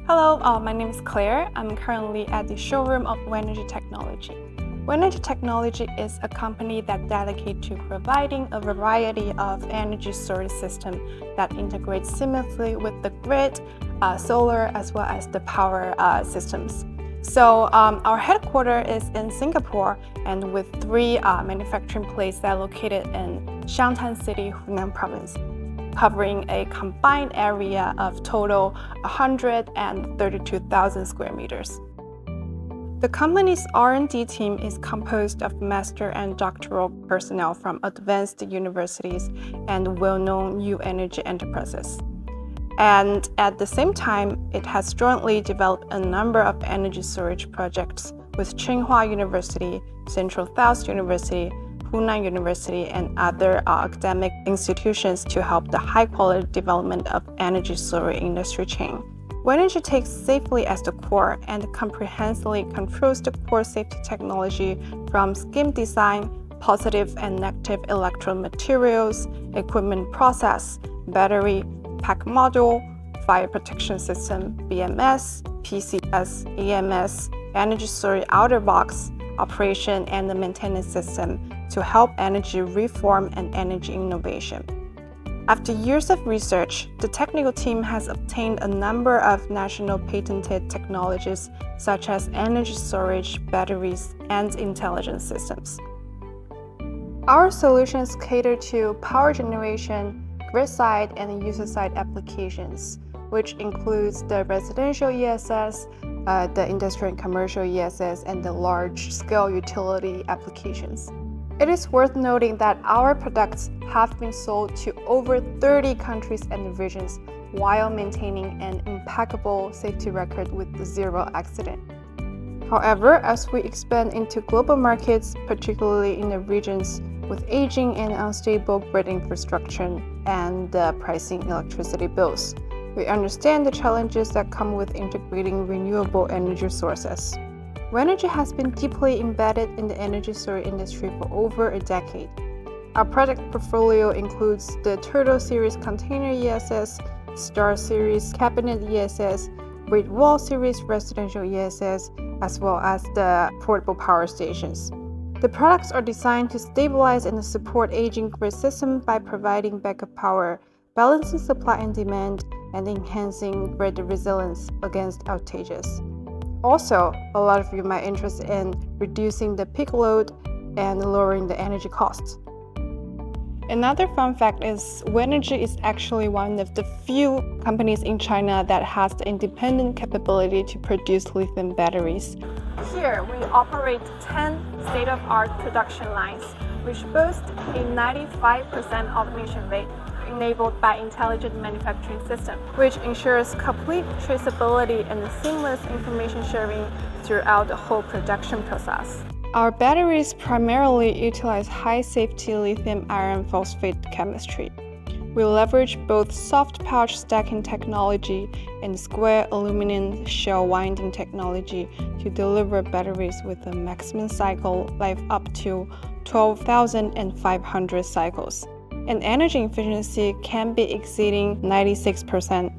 Hello, my name is Claire. I'm currently at the showroom of WEnergy Technology. WEnergy Technology is a company that dedicated to providing a variety of energy storage systems that integrate seamlessly with the grid, solar, as well as the power systems. So our headquarters is in Singapore, and with three manufacturing places that are located in Shanghai City, Hunan Province, covering a combined area of total 132,000 square meters. The company's R&D team is composed of master and doctoral personnel from advanced universities and well-known WEnergy enterprises. And at the same time, it has jointly developed a number of energy storage projects with Tsinghua University, Central South University, Hunan University, and other academic institutions to help the high-quality development of energy storage industry chain. WEnergy takes safety as the core and comprehensively controls the core safety technology from scheme design, positive and negative electrode materials, equipment process, battery, pack module, fire protection system, BMS, PCS, EMS, energy storage outer box, operation and the maintenance system to help energy reform and energy innovation. After years of research, the technical team has obtained a number of national patented technologies such as energy storage, batteries, and intelligent systems. Our solutions cater to power generation, grid-side and user-side applications, which includes the residential ESS, the industrial and commercial ESS, and the large-scale utility applications. It is worth noting that our products have been sold to over 30 countries and regions while maintaining an impeccable safety record with zero accident. However, as we expand into global markets, particularly in the regions with aging and unstable grid infrastructure and pricing electricity bills, we understand the challenges that come with integrating renewable energy sources. WEnergy has been deeply embedded in the energy storage industry for over a decade. Our product portfolio includes the Turtle Series Container ESS, Star Series Cabinet ESS, Great Wall Series Residential ESS, as well as the portable power stations. The products are designed to stabilize and support aging grid system by providing backup power, balancing supply and demand, and enhancing grid resilience against outages. Also, a lot of you might be interested in reducing the peak load and lowering the energy costs. Another fun fact is WEnergy is actually one of the few companies in China that has the independent capability to produce lithium batteries. Here, we operate 10 state-of-the-art production lines, which boast a 95% automation rate enabled by intelligent manufacturing system, which ensures complete traceability and seamless information sharing throughout the whole production process. Our batteries primarily utilize high-safety lithium iron phosphate chemistry. We leverage both soft pouch stacking technology and square aluminum shell winding technology to deliver batteries with a maximum cycle life up to 12,500 cycles. And energy efficiency can be exceeding 96%.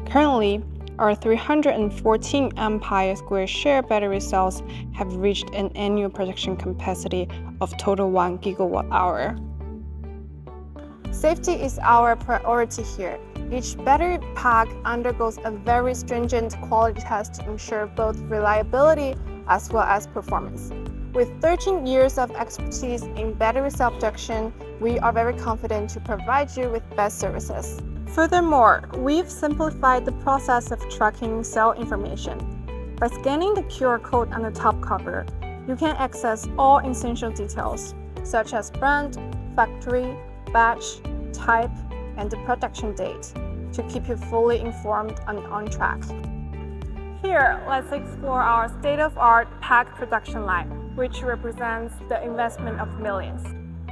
Currently, our 314 ampere square share battery cells have reached an annual production capacity of total 1 gigawatt-hour. Safety is our priority here. Each battery pack undergoes a very stringent quality test to ensure both reliability as well as performance. With 13 years of expertise in battery cell production, we are very confident to provide you with best services. Furthermore, we've simplified the process of tracking cell information. By scanning the QR code on the top cover, you can access all essential details, such as brand, factory, batch, type, and the production date, to keep you fully informed and on track. Here, let's explore our state-of-the-art pack production line, which represents the investment of millions.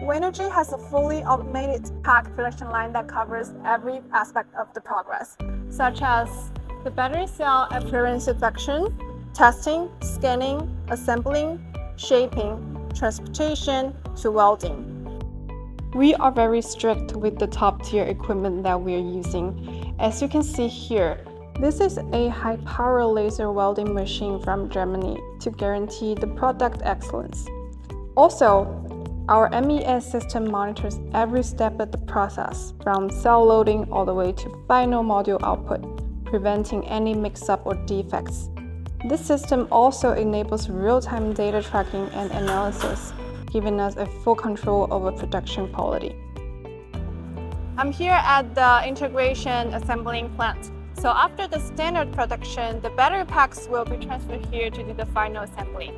WEnergy has a fully automated pack production line that covers every aspect of the progress, such as the battery cell appearance inspection, testing, scanning, assembling, shaping, transportation, to welding. We are very strict with the top-tier equipment that we are using. As you can see here, This is a high-power laser welding machine from Germany to guarantee the product excellence. Also, our MES system monitors every step of the process, from cell loading all the way to final module output, preventing any mix-up or defects. This system also enables real-time data tracking and analysis, giving us a full control over production quality. I'm here at the integration assembling plant. So after the standard production, the battery packs will be transferred here to do the final assembly.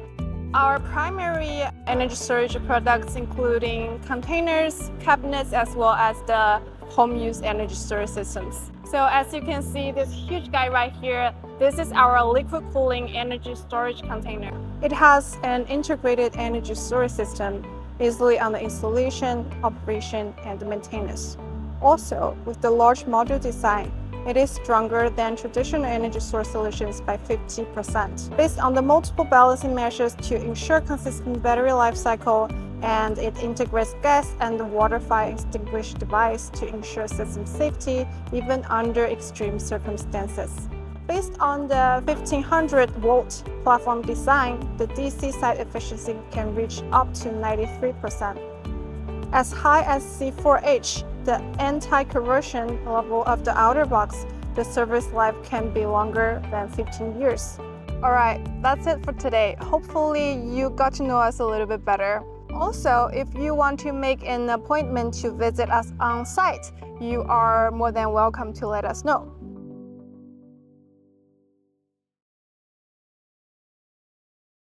Our primary energy storage products including containers, cabinets, as well as the home use energy storage systems. So as you can see, this huge guy right here, this is our liquid cooling energy storage container. It has an integrated energy storage system, easily on the installation, operation, and maintenance. Also, with the large module design, it is stronger than traditional energy source solutions by 50%. Based on the multiple balancing measures to ensure consistent battery life cycle, and it integrates gas and water fire extinguish device to ensure system safety even under extreme circumstances. Based on the 1500-volt platform design, the DC side efficiency can reach up to 93%. As high as C4H, the anti-corrosion level of the outer box, the service life can be longer than 15 years. Alright, that's it for today. Hopefully you got to know us a little bit better. Also, if you want to make an appointment to visit us on site, you are more than welcome to let us know.